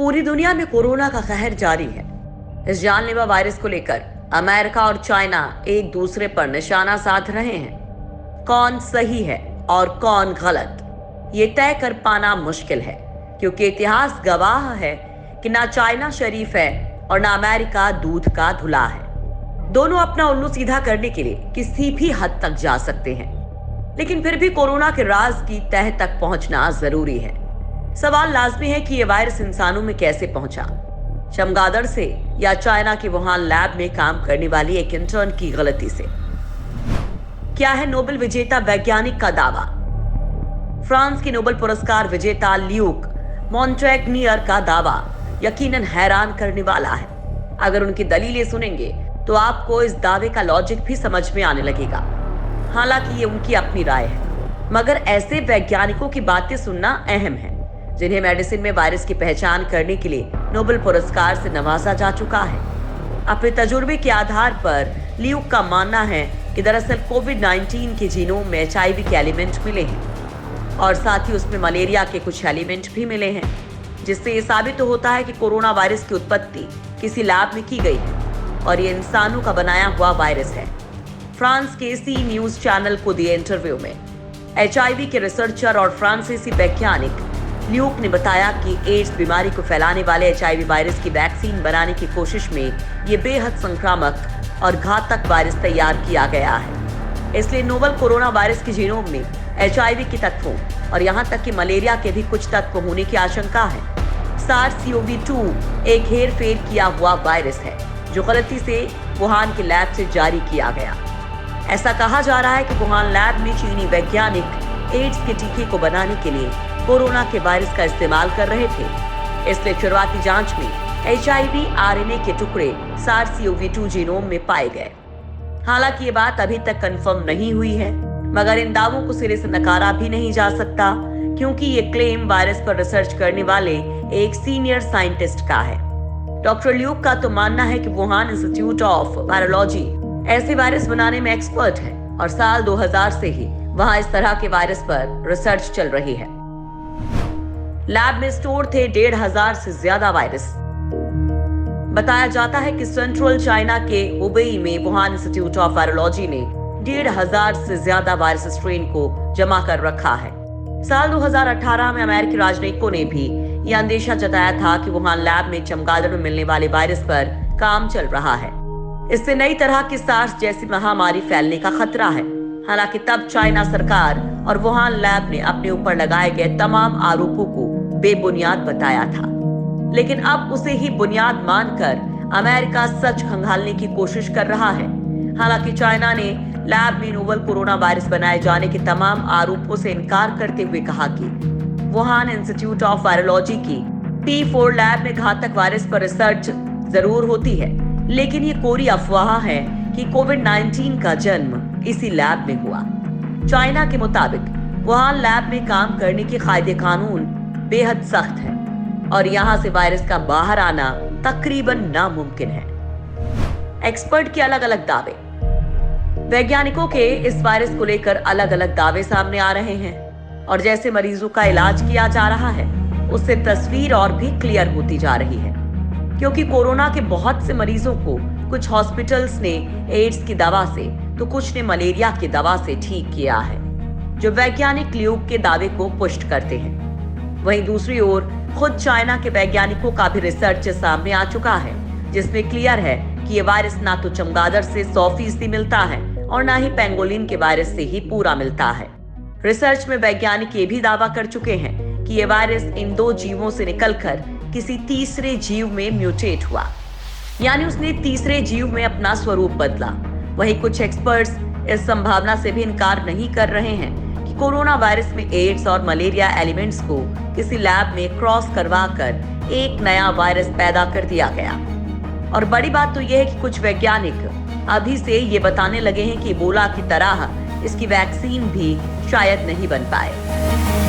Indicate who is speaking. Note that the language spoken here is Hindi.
Speaker 1: पूरी दुनिया में कोरोना का कहर जारी है। इस जानलेवा वायरस को लेकर अमेरिका और चाइना एक दूसरे पर निशाना साध रहे हैं। कौन सही है और कौन गलत, ये तय कर पाना मुश्किल है, क्योंकि इतिहास गवाह है कि ना चाइना शरीफ है और ना अमेरिका दूध का धुला है। दोनों अपना उल्लू सीधा करने के लिए किसी भी हद तक जा सकते हैं, लेकिन फिर भी कोरोना के राज की तह तक पहुंचना जरूरी है। सवाल लाजमी है कि यह वायरस इंसानों में कैसे पहुंचा, चमगादड़ से या चाइना के वुहान लैब में काम करने वाली एक इंटर्न की गलती से। क्या है नोबेल विजेता वैज्ञानिक का दावा? फ्रांस के नोबेल पुरस्कार विजेता ल्यूक मॉन्टेग्नियर का दावा यकीनन हैरान करने वाला है। अगर उनकी दलीलें सुनेंगे तो आपको इस दावे का लॉजिक भी समझ में आने लगेगा। हालांकि ये उनकी अपनी राय है, मगर ऐसे वैज्ञानिकों की बातें सुनना अहम है जिन्हें मेडिसिन में वायरस की पहचान करने के लिए नोबेल पुरस्कार से नवाजा जा चुका है। अपने तजुर्बे के आधार पर ल्यूक का मानना है कि दरअसल कोविड-19 के जीनोम में HIV के एलिमेंट मिले हैं और साथ ही उसमें मलेरिया के कुछ एलिमेंट भी मिले हैं, जिससे ये साबित होता है कि कोरोना वायरस की उत्पत्ति किसी लैब में की गई है और ये इंसानों का बनाया हुआ वायरस है। फ्रांस के सी न्यूज चैनल को दिए इंटरव्यू में HIV के रिसर्चर और फ्रांसीसी वैज्ञानिक ल्यूक ने बताया कि एड्स बीमारी को फैलाने वाले HIV वायरस की वैक्सीन बनाने की कोशिश में ये बेहद संक्रामक और घातक वायरस तैयार किया गया है। इसलिए नोवल कोरोना वायरस के जीनोम में HIV के तत्वों और यहाँ तक कि मलेरिया के भी कुछ तत्व होने की आशंका है। SARS-CoV-2 एक हेरफेर किया हुआ वायरस है जो गलती से वुहान के लैब से जारी किया गया। ऐसा कहा जा रहा है कि वुहान लैब में चीनी वैज्ञानिक एड्स के टीके को बनाने के लिए कोरोना के वायरस का इस्तेमाल कर रहे थे। इसलिए शुरुआती जांच में HIV RNA के टुकड़े SARS-CoV-2 जीनोम में पाए गए। हालांकि ये बात अभी तक कंफर्म नहीं हुई है, मगर इन दावों को सिरे से नकारा भी नहीं जा सकता, क्योंकि ये क्लेम वायरस पर रिसर्च करने वाले एक सीनियर साइंटिस्ट का है। डॉक्टर ल्यूक का तो मानना है कि वुहान इंस्टीट्यूट ऑफ वायरोलॉजी ऐसे वायरस बनाने में एक्सपर्ट है और साल 2000 से ही वहां इस तरह के वायरस पर रिसर्च चल रही है। लैब में स्टोर थे 1500 से ज्यादा वायरस। बताया जाता है कि सेंट्रल चाइना के हुबेई में वुहान इंस्टीट्यूट ऑफ वायरोलॉजी ने 1500 से ज्यादा वायरस स्ट्रेन को जमा कर रखा है। साल 2018 में अमेरिकी राजनयिकों ने भी यह अंदेशा जताया था कि वुहान लैब में चमगादड़ में मिलने वाले वायरस पर काम चल रहा है। इससे नई तरह की सार्स जैसी महामारी फैलने का खतरा है। हालांकि तब चाइना सरकार और वुहान लैब ने अपने ऊपर लगाए गए तमाम आरोपों को बेबुनियाद बताया था, लेकिन अब उसे ही बुनियाद मानकर अमेरिका सच खंगालने की कोशिश कर रहा है। हालांकि चाइना ने लैब में नोवल कोरोना वायरस बनाए जाने के तमाम आरोपों से इनकार करते हुए कहा कि वुहान इंस्टीट्यूट ऑफ वायरोलॉजी की P4 लैब में घातक वायरस पर रिसर्च जरूर होती है, लेकिन ये कोरी अफवाह है कि कोविड-19 का जन्म इसी लैब में हुआ। चाइना के मुताबिक वुहान लैब में काम करने के कायदे कानून बेहद सख्त है और यहाँ से वायरस का बाहर आना तकरीबन नामुमकिन है। एक्सपर्ट के अलग अलग दावे। वैज्ञानिकों के इस वायरस को लेकर अलग अलग दावे सामने आ रहे हैं और जैसे मरीजों का इलाज किया जा रहा है उससे तस्वीर और भी क्लियर होती जा रही है, क्योंकि कोरोना के बहुत से मरीजों को कुछ हॉस्पिटल्स ने एड्स की दवा से तो कुछ ने मलेरिया की दवा से ठीक किया है, जो वैज्ञानिक ल्यूक के दावे को पुष्ट करते हैं। वहीं दूसरी ओर खुद चाइना के वैज्ञानिकों का भी रिसर्च सामने आ चुका है, जिसमें क्लियर है कि ये वायरस ना तो चमगादड़ से 100% मिलता है और ना ही पेंगोलिन के वायरस से ही पूरा मिलता है। रिसर्च में वैज्ञानिक ये भी दावा कर चुके हैं कि ये वायरस इन दो जीवों से निकलकर किसी तीसरे जीव में म्यूटेट हुआ, यानी उसने तीसरे जीव में अपना स्वरूप बदला। वहीं कुछ एक्सपर्ट्स इस संभावना से भी इनकार नहीं कर रहे हैं कि कोरोना वायरस में एड्स और मलेरिया एलिमेंट्स को किसी लैब में क्रॉस करवाकर एक नया वायरस पैदा कर दिया गया। और बड़ी बात तो यह है कि कुछ वैज्ञानिक अभी से ये बताने लगे हैं कि इबोला की तरह इसकी वैक्सीन भी शायद नहीं बन पाए।